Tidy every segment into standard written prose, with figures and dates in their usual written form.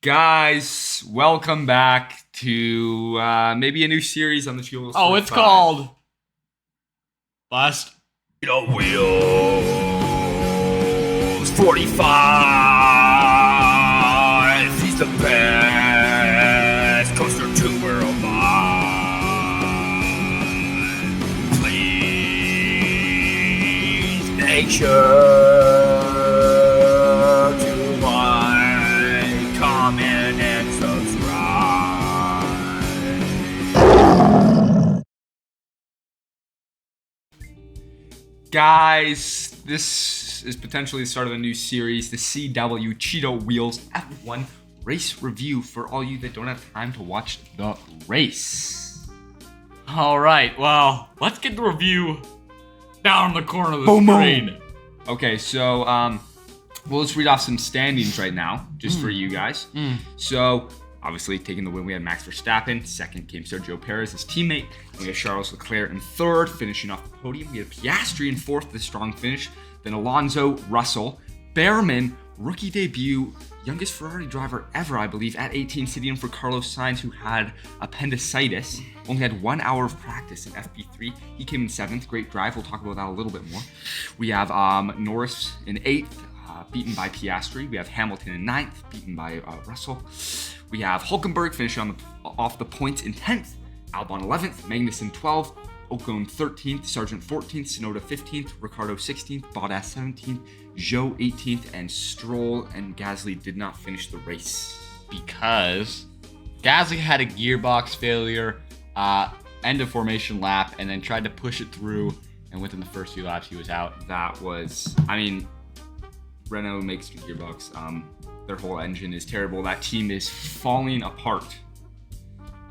Guys, welcome back to maybe a new series on the CheetahWheels. Oh, it's called Bust. CheetahWheels 45. He's the best coaster tuber alive. Please make sure to like, comment, and subscribe. Guys, this is potentially the start of a new series, the CW CheetahWheels F1 race review for all you that don't have time to watch the race. All right, well, let's get the review down in the corner of the Boom, screen. boom. Okay, so we'll just read off some standings right now, just for you guys. So, obviously, taking the win, we had Max Verstappen. Second came Sergio Perez, his teammate. We had Charles Leclerc in third, finishing off the podium. We had Piastri in fourth, the strong finish. Then Alonso, Russell, Behrman, rookie debut, youngest Ferrari driver ever, I believe, at 18, sitting in for Carlos Sainz, who had appendicitis. Only had 1 hour of practice in FP3. He came in seventh. Great drive. We'll talk about that a little bit more. We have Norris in eighth, beaten by Piastri. We have Hamilton in ninth, beaten by Russell. We have Hülkenberg finishing off the points in 10th. Albon 11th, Magnussen 12th, Ocon 13th, Sargent 14th, Tsunoda 15th, Ricciardo 16th, Bottas 17th, Zhou 18th, and Stroll and Gasly did not finish the race. Because Gasly had a gearbox failure, end of formation lap, and then tried to push it through, and within the first few laps, he was out. That was, Renault makes the gearbox. Their whole engine is terrible. That team is falling apart.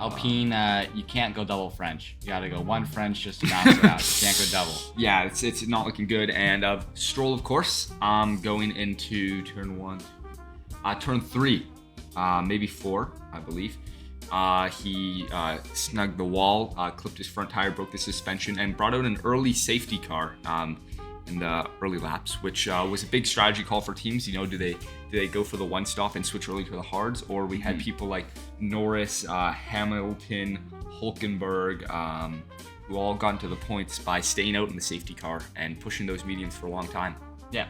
Alpine, you can't go double French. You gotta go one French just to balance it out. You can't go double. Yeah, it's not looking good. And Stroll, of course, going into turn three, maybe four, I believe. He snugged the wall, clipped his front tire, broke the suspension, and brought out an early safety car in the early laps, which was a big strategy call for teams. You know, do they go for the one stop and switch early to the hards, or we had people like Norris, Hamilton, Hülkenberg, who all got into the points by staying out in the safety car and pushing those mediums for a long time. Yeah.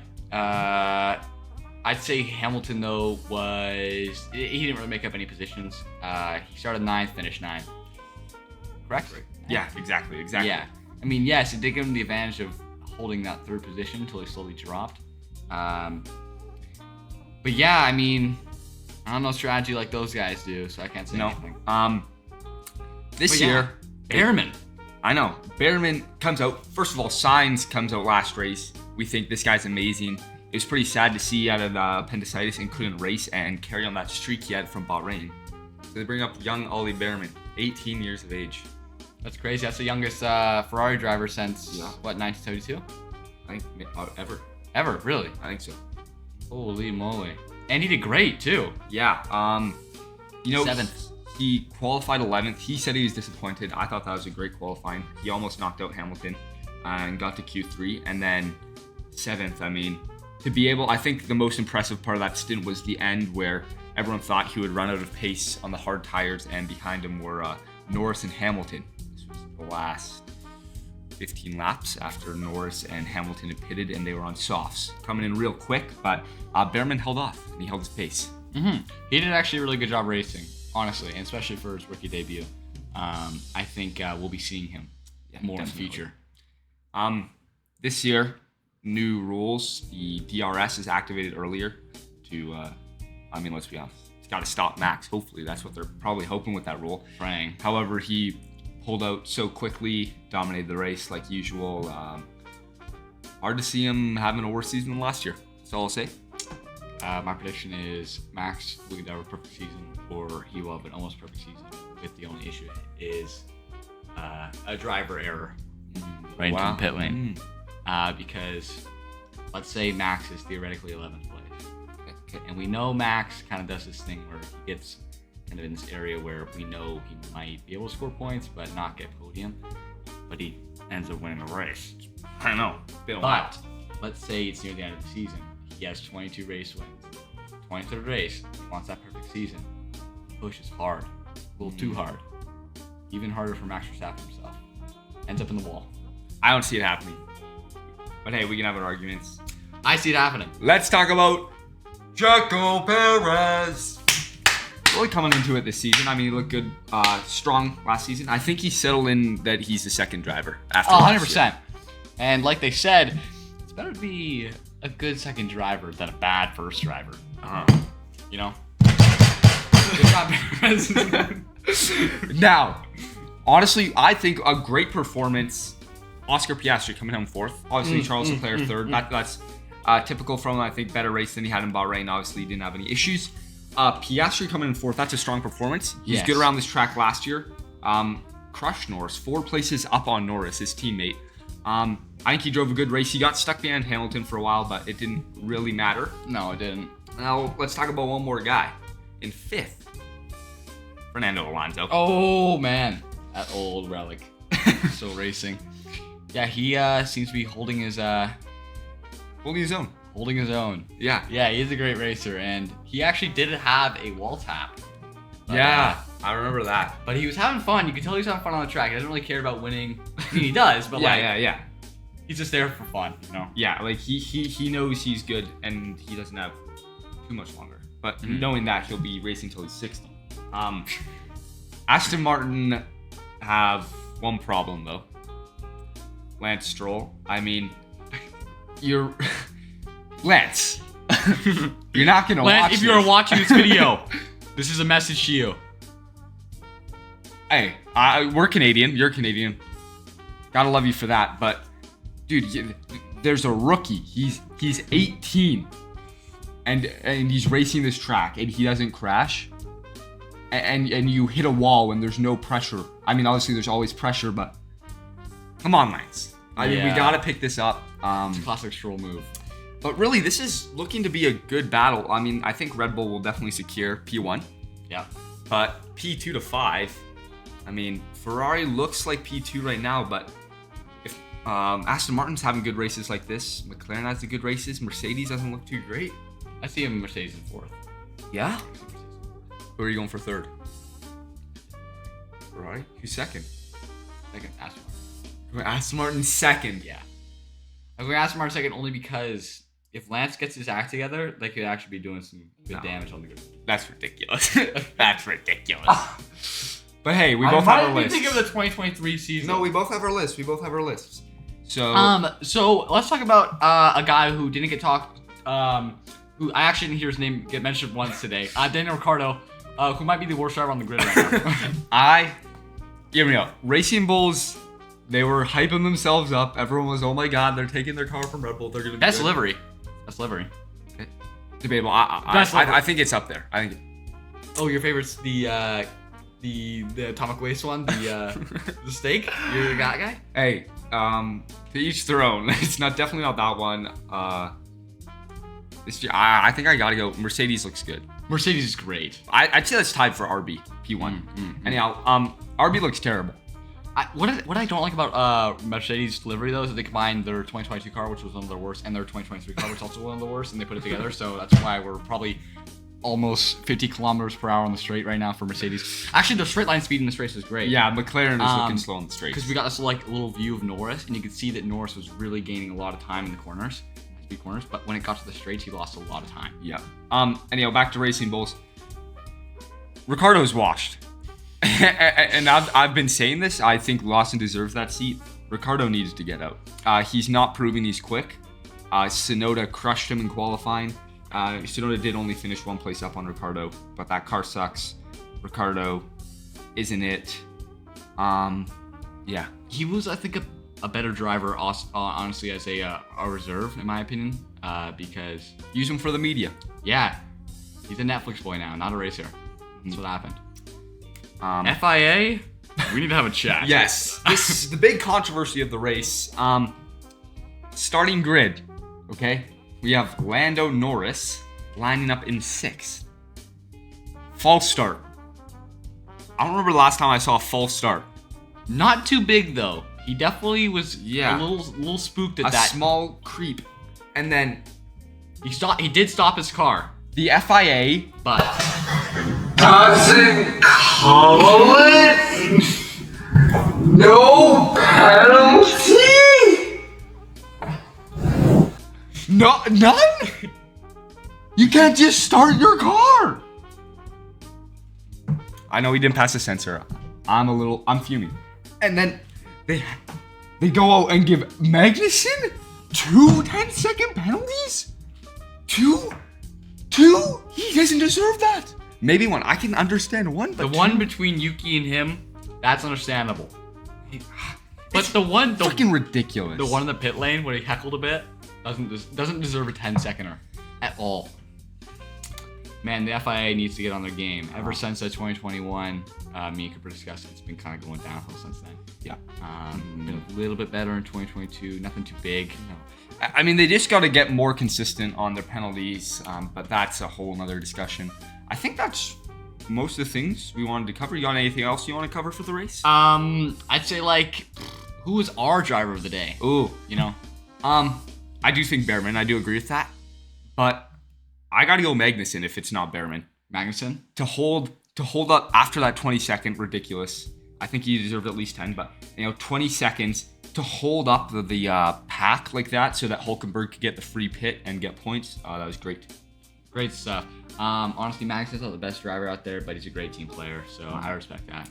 I'd say Hamilton, though, he didn't really make up any positions. He started 9th, finished 9th. Correct? Right. Yeah, exactly. Yeah. I mean, yes, it did give him the advantage of holding that third position until he slowly dropped. But yeah, I mean, I don't know strategy like those guys do, so I can't say anything. This year, Behrman. I know. Behrman comes out. First of all, Sainz comes out last race. We think this guy's amazing. It was pretty sad to see out of appendicitis and couldn't race and carry on that streak he had from Bahrain. So they bring up young Ollie Behrman, 18 years of age. That's crazy. That's the youngest Ferrari driver since, 1972? I think ever. Ever, really? I think so. Holy moly. And he did great, too. Yeah. 7th. He qualified 11th. He said he was disappointed. I thought that was a great qualifying. He almost knocked out Hamilton and got to Q3. And then 7th, I think the most impressive part of that stint was the end where everyone thought he would run out of pace on the hard tires, and behind him were Norris and Hamilton. This was the last 15 laps after Norris and Hamilton had pitted, and they were on softs. Coming in real quick, but Behrman held off, and he held his pace. He did actually a really good job racing, honestly, and especially for his rookie debut. I think we'll be seeing him more definitely. In the future. This year, new rules. The DRS is activated earlier to, let's be honest, it's got to stop Max. Hopefully, that's what they're probably hoping with that rule. Praying. However, he pulled out so quickly, dominated the race like usual. Hard to see him having a worse season than last year. That's all I'll say. My prediction is Max will get a perfect season, or he will have an almost perfect season. With the only issue is a driver error right into the pit lane. Because let's say Max is theoretically 11th place. Okay. And we know Max kind of does this thing where he gets kind of in this area where we know he might be able to score points but not get podium. But he ends up winning the race. I don't know. But let's say it's near the end of the season. He has 22 race wins, 23rd race. He wants that perfect season. Pushes hard. A little too hard. Even harder for Max Verstappen himself. Ends up in the wall. I don't see it happening. But hey, we can have our arguments. I see it happening. Let's talk about Checo Perez. Really coming into it this season. I mean, he looked good, strong last season. I think he settled in that he's the second driver after 100%. And like they said, it's better to be a good second driver than a bad first driver. You know? Good job, Perez. Now, honestly, I think a great performance. Oscar Piastri coming home fourth. Obviously, Charles Leclerc third. That's typical from, I think, better race than he had in Bahrain. Obviously, he didn't have any issues. Piastri coming in fourth. That's a strong performance. He's good around this track last year. Crushed Norris. 4 places up on Norris, his teammate. I think he drove a good race. He got stuck behind Hamilton for a while, but it didn't really matter. No, it didn't. Now, let's talk about one more guy. In fifth, Fernando Alonso. Oh, man. That old relic. Still racing. Yeah, he seems to be holding his own. Holding his own. Yeah. Yeah, he's a great racer, and he actually did have a wall tap. But, I remember that. But he was having fun. You could tell he was having fun on the track. He doesn't really care about winning. I mean, he does, but yeah. He's just there for fun, you know? Yeah, like he knows he's good, and he doesn't have too much longer. But knowing that, he'll be racing till he's 60. Aston Martin have one problem, though. Lance Stroll. I mean, you're... Lance. You're not going to watch if you're watching this video, this is a message to you. Hey, we're Canadian. You're Canadian. Gotta love you for that. But, dude, there's a rookie. He's 18. And he's racing this track, and he doesn't crash. And you hit a wall when there's no pressure. I mean, obviously, there's always pressure, but... Come on, Lance. I mean, we gotta pick this up. It's a classic Stroll move. But really, this is looking to be a good battle. I mean, I think Red Bull will definitely secure P1. Yeah. But P2 to 5, I mean, Ferrari looks like P2 right now, but if Aston Martin's having good races like this, McLaren has the good races, Mercedes doesn't look too great. I see him Mercedes in fourth. Yeah? Who are you going for third? Ferrari? Who's second? Second, Aston Martin. Aston Martin second. Yeah. I'm going to Aston Martin second only because if Lance gets his act together, they could actually be doing some good damage on the grid. That's ridiculous. That's ridiculous. But hey, we both have our lists. Think of the 2023 season. No, we both have our lists. So let's talk about a guy who didn't get talked. Who I actually didn't hear his name get mentioned once today. Daniel Ricciardo, who might be the worst driver on the grid right now. Give me up. Racing Bulls. They were hyping themselves up. Everyone was, oh my god, they're taking their car from Red Bull. They're gonna be Best good. livery. Best livery. Okay. Debatable. I think it's up there. I think. Oh, your favorite's the atomic waste one, the steak. You're that guy. Hey, to each their own. It's definitely not that one. This year, I think I gotta go. Mercedes looks good. Mercedes is great. I'd say that's tied for RB P1. Anyhow, RB looks terrible. What I don't like about Mercedes delivery though is that they combined their 2022 car, which was one of their worst, and their 2023 car, which was also one of the worst, and they put it together. So that's why we're probably almost 50 kilometers per hour on the straight right now for Mercedes. Actually, the straight line speed in this race is great. Yeah, McLaren is looking slow on the straight. Because we got this little view of Norris, and you could see that Norris was really gaining a lot of time in the corners, but when it got to the straights, he lost a lot of time. Yeah. Anyhow, back to Racing Bulls. Ricciardo's washed. And I've been saying this. I think Lawson deserves that seat. Ricciardo needs to get out. He's not proving he's quick. Tsunoda crushed him in qualifying. Tsunoda did only finish one place up on Ricciardo, but that car sucks. Ricciardo isn't it. Yeah. He was, I think, a better driver, honestly, as a reserve, in my opinion, because... Use him for the media. Yeah. He's a Netflix boy now, not a racer. That's what happened. FIA, we need to have a chat. Yes. This is the big controversy of the race. Starting grid, okay? We have Lando Norris lining up in 6th. False start. I don't remember the last time I saw a false start. Not too big, though. He definitely was a little spooked at that. A small creep. And then... He did stop his car. The FIA but doesn't call it no penalty. no none. You can't just start your car. I know he didn't pass the sensor. I'm fuming. And then they go out and give Magnussen 2 10-second penalties? Two? He doesn't deserve that. Maybe one. I can understand one, but the one between Yuki and him, that's understandable. But the fucking ridiculous. The one in the pit lane where he heckled a bit doesn't deserve a 10-seconder at all. Man, the FIA needs to get on their game. Ever since 2021, me and Cooper discussed it's been kind of going downhill since then. Yeah. Been a little bit better in 2022. Nothing too big. No. I mean, they just got to get more consistent on their penalties, but that's a whole nother discussion. I think that's most of the things we wanted to cover. You got anything else you want to cover for the race? I'd say who was our driver of the day? Ooh, I do think Behrman. I do agree with that, but I gotta go Magnussen if it's not Behrman. Magnussen to hold up after that 20-second ridiculous. I think he deserved at least 10, but 20 seconds to hold up the pack like that so that Hulkenberg could get the free pit and get points. That was great. Great stuff. Honestly, Magnussen's not the best driver out there, but he's a great team player, so I respect that.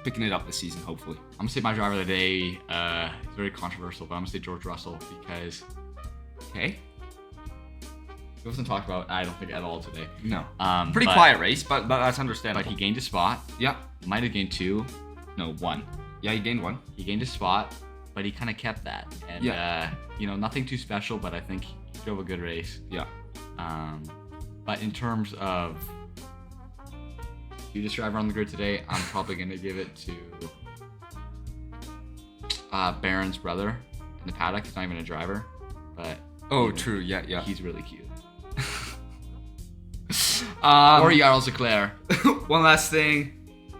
Picking it up this season, hopefully. I'm gonna say my driver of the day is very controversial, but I'm gonna say George Russell because okay. He wasn't talked about, I don't think, at all today. No. Pretty quiet race, but that's understandable. But he gained a spot. Yeah. Might have gained 2. No, 1. Yeah, he gained 1. He gained a spot, but he kind of kept that. And, nothing too special, but I think he drove a good race. Yeah. But in terms of cutest driver on the grid today, I'm probably going to give it to Barron's brother in the paddock. He's not even a driver, but... Oh, true. Yeah. He's really cute. Or Charles Leclerc. One last thing,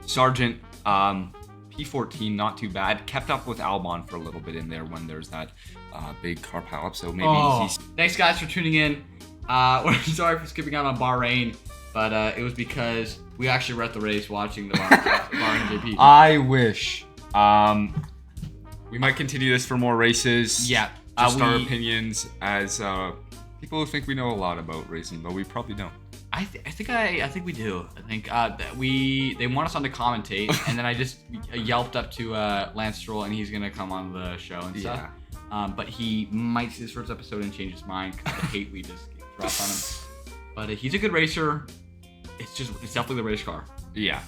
Sargent, P14, not too bad. Kept up with Albon for a little bit in there when there's that big car pileup. So maybe he's. Thanks guys for tuning in. We're sorry for skipping out on Bahrain, but it was because we actually were at the race watching the Bahrain GP. I wish. We might continue this for more races. Yeah. Just our opinions as people who think we know a lot about racing, but we probably don't. I think we do. I think they want us on to commentate, and then I just yelped up to Lance Stroll, and he's gonna come on the show and stuff. But he might see this first episode and change his mind because the hate we just dropped on him. But he's a good racer. It's definitely the race car. Yeah.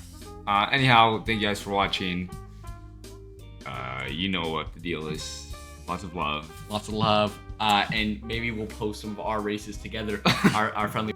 Anyhow, thank you guys for watching. You know what the deal is. Lots of love. And maybe we'll post some of our races together. our friendly.